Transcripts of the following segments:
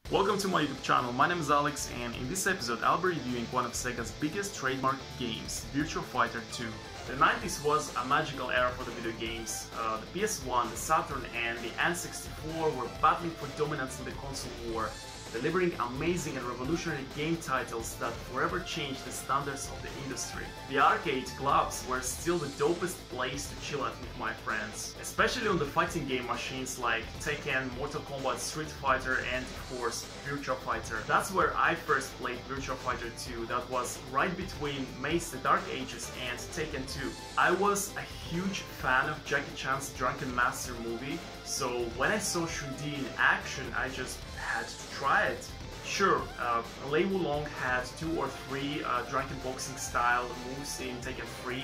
Welcome to my YouTube channel, my name is Alex, and in this episode I'll be reviewing one of Sega's biggest trademark games, Virtua Fighter 2. The 90s was a magical era for the video games. The PS1, the Saturn and the N64 were battling for dominance in the console war, delivering amazing and revolutionary game titles that forever changed the standards of the industry. The arcade clubs were still the dopest place to chill at with my friends, especially on the fighting game machines like Tekken, Mortal Kombat, Street Fighter and of course Virtua Fighter. That's where I first played Virtua Fighter 2, that was right between Mace the Dark Ages and Tekken 2. I was a huge fan of Jackie Chan's Drunken Master movie, so when I saw Chun-Li in action I just had to try it. Sure, Lei Wulong had 2 or 3 drunken boxing style moves in Tekken 3,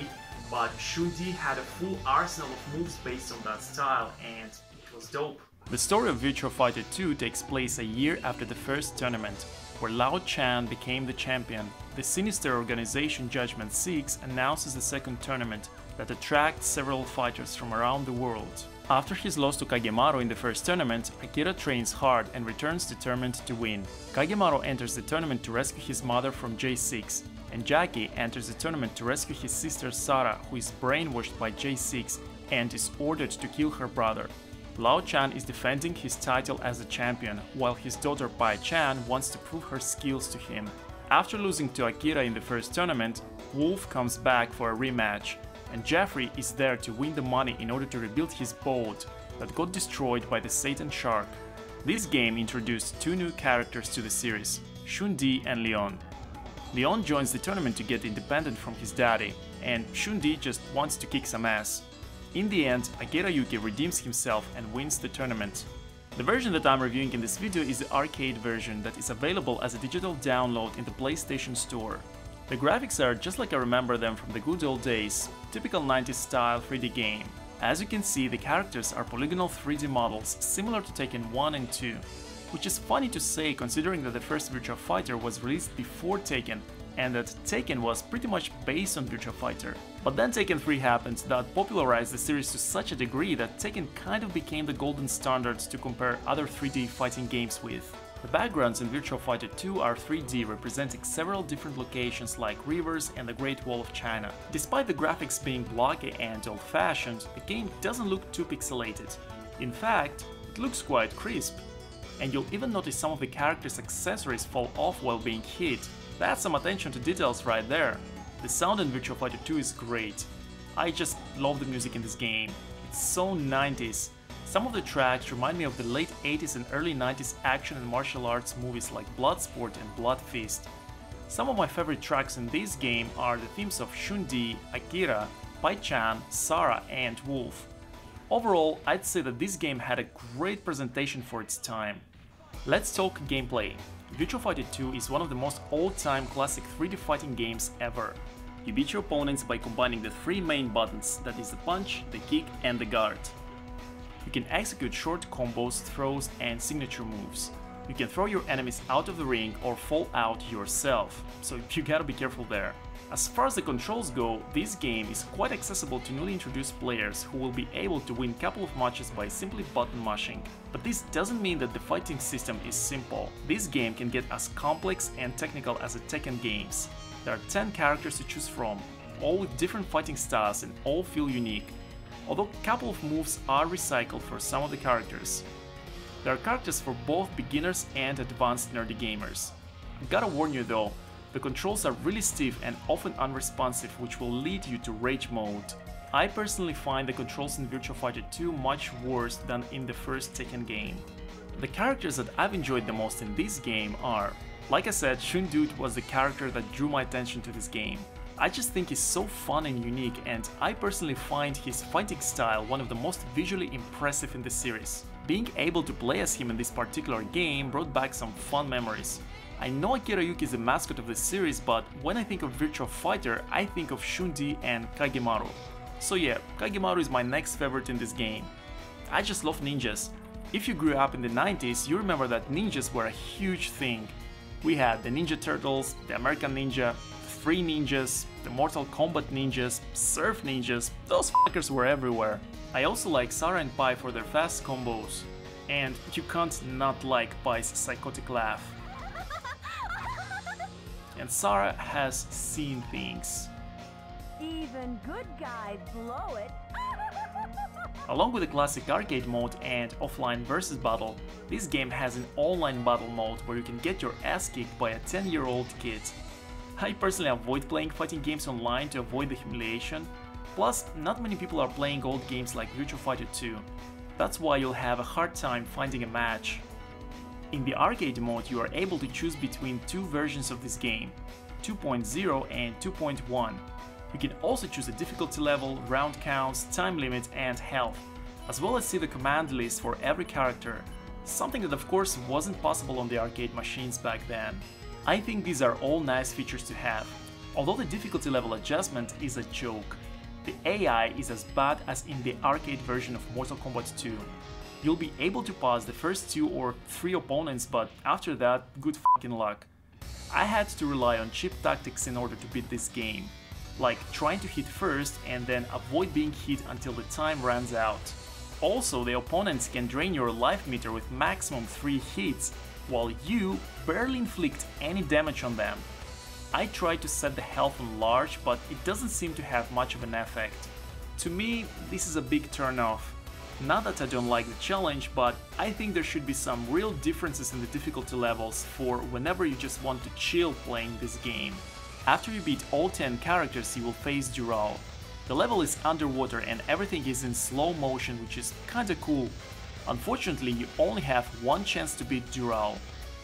but Chun-Li had a full arsenal of moves based on that style, and it was dope. The story of Virtua Fighter 2 takes place a year after the first tournament, where Lao Chan became the champion. The sinister organization Judgment 6 announces the second tournament that attracts several fighters from around the world. After his loss to Kagemaru in the first tournament, Akira trains hard and returns determined to win. Kagemaru enters the tournament to rescue his mother from J6, and Jackie enters the tournament to rescue his sister Sara, who is brainwashed by J6 and is ordered to kill her brother. Lao Chan is defending his title as the champion, while his daughter Bai Chan wants to prove her skills to him. After losing to Akira in the first tournament, Wolf comes back for a rematch, and Jeffrey is there to win the money in order to rebuild his boat that got destroyed by the Satan Shark. This game introduced 2 new characters to the series, Chun-Li and Leon. Leon joins the tournament to get independent from his daddy, and Chun-Li just wants to kick some ass. In the end, Akira Yuki redeems himself and wins the tournament. The version that I'm reviewing in this video is the arcade version that is available as a digital download in the PlayStation Store. The graphics are just like I remember them from the good old days, typical 90s style 3D game. As you can see, the characters are polygonal 3D models similar to Tekken 1 and 2, which is funny to say considering that the first Virtua Fighter was released before Tekken and that Tekken was pretty much based on Virtua Fighter. But then Tekken 3 happened that popularized the series to such a degree that Tekken kind of became the golden standard to compare other 3D fighting games with. The backgrounds in Virtua Fighter 2 are 3D, representing several different locations like rivers and the Great Wall of China. Despite the graphics being blocky and old-fashioned, the game doesn't look too pixelated. In fact, it looks quite crisp. And you'll even notice some of the characters' accessories fall off while being hit. That's some attention to details right there. The sound in Virtua Fighter 2 is great. I just love the music in this game. It's so 90s. Some of the tracks remind me of the late 80s and early 90s action and martial arts movies like Bloodsport and Blood Fist. Some of my favorite tracks in this game are the themes of Chun-Li, Akira, Bai Chan, Sara and Wolf. Overall, I'd say that this game had a great presentation for its time. Let's talk gameplay. Virtua Fighter 2 is one of the most all-time classic 3D fighting games ever. You beat your opponents by combining the 3 main buttons, that is the punch, the kick and the guard. You can execute short combos, throws and signature moves. You can throw your enemies out of the ring or fall out yourself, so you gotta be careful there. As far as the controls go, this game is quite accessible to newly introduced players who will be able to win a couple of matches by simply button mashing. But this doesn't mean that the fighting system is simple. This game can get as complex and technical as the Tekken games. There are 10 characters to choose from, all with different fighting styles and all feel unique. Although a couple of moves are recycled for some of the characters. There are characters for both beginners and advanced nerdy gamers. I gotta warn you though, the controls are really stiff and often unresponsive, which will lead you to rage mode. I personally find the controls in Virtua Fighter 2 much worse than in the first Tekken game. The characters that I've enjoyed the most in this game are, like I said, Chun-Li was the character that drew my attention to this game. I just think he's so fun and unique, and I personally find his fighting style one of the most visually impressive in the series. Being able to play as him in this particular game brought back some fun memories. I know Akira Yuki is the mascot of the series, but when I think of Virtua Fighter, I think of Chun-Li and Kagemaru. So yeah, Kagemaru is my next favorite in this game. I just love ninjas. If you grew up in the 90s, you remember that ninjas were a huge thing. We had the Ninja Turtles, the American Ninja, Free Ninjas, the Mortal Kombat Ninjas, Surf Ninjas, those fuckers were everywhere. I also like Sara and Pai for their fast combos. and you can't not like Pi's psychotic laugh. And Sarah has seen things. Even good guys blow it. Along with the classic arcade mode and offline versus battle, this game has an online battle mode where you can get your ass kicked by a 10-year-old kid. I personally avoid playing fighting games online to avoid the humiliation, plus not many people are playing old games like Virtua Fighter 2. That's why you'll have a hard time finding a match. In the arcade mode you are able to choose between two versions of this game, 2.0 and 2.1. You can also choose a difficulty level, round counts, time limit and health, as well as see the command list for every character, something that of course wasn't possible on the arcade machines back then. I think these are all nice features to have, although the difficulty level adjustment is a joke. The AI is as bad as in the arcade version of Mortal Kombat 2. You'll be able to pass the first 2 or 3 opponents, but after that, good fucking luck. I had to rely on cheap tactics in order to beat this game, like trying to hit first and then avoid being hit until the time runs out. Also, the opponents can drain your life meter with maximum 3 hits, while you barely inflict any damage on them. I tried to set the health on large, but it doesn't seem to have much of an effect. To me, this is a big turn off. Not that I don't like the challenge, but I think there should be some real differences in the difficulty levels for whenever you just want to chill playing this game. After you beat all 10 characters, you will face Dural. The level is underwater and everything is in slow motion, which is kinda cool. Unfortunately, you only have one chance to beat Dural.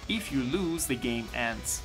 If you lose, the game ends.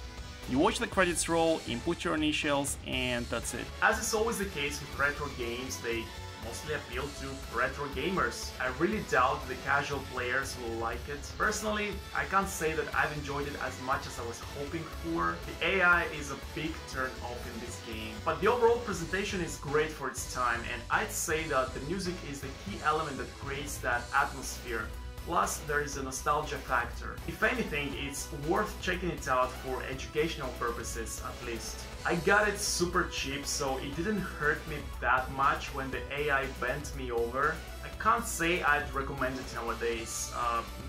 You watch the credits roll, input your initials, and that's it. As is always the case with retro games, they mostly appeal to retro gamers. I really doubt the casual players will like it. Personally, I can't say that I've enjoyed it as much as I was hoping for. The AI is a big turn off in this game, but the overall presentation is great for its time, and I'd say that the music is the key element that creates that atmosphere. Plus, there is a nostalgia factor. If anything, it's worth checking it out for educational purposes at least. I got it super cheap, so it didn't hurt me that much when the AI bent me over. I can't say I'd recommend it nowadays.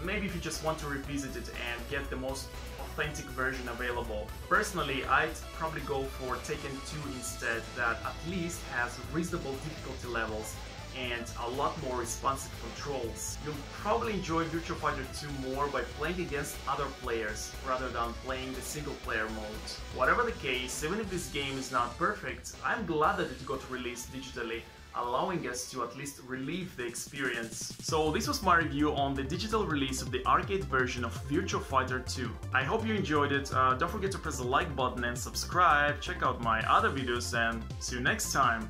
Maybe if you just want to revisit it and get the most authentic version available. Personally, I'd probably go for Tekken 2 instead, that at least has reasonable difficulty levels and a lot more responsive controls. You'll probably enjoy Virtua Fighter 2 more by playing against other players rather than playing the single player mode. Whatever the case, even if this game is not perfect, I'm glad that it got released digitally, allowing us to at least relive the experience. So this was my review on the digital release of the arcade version of Virtua Fighter 2. I hope you enjoyed it. Don't forget to press the like button and subscribe, check out my other videos, and see you next time!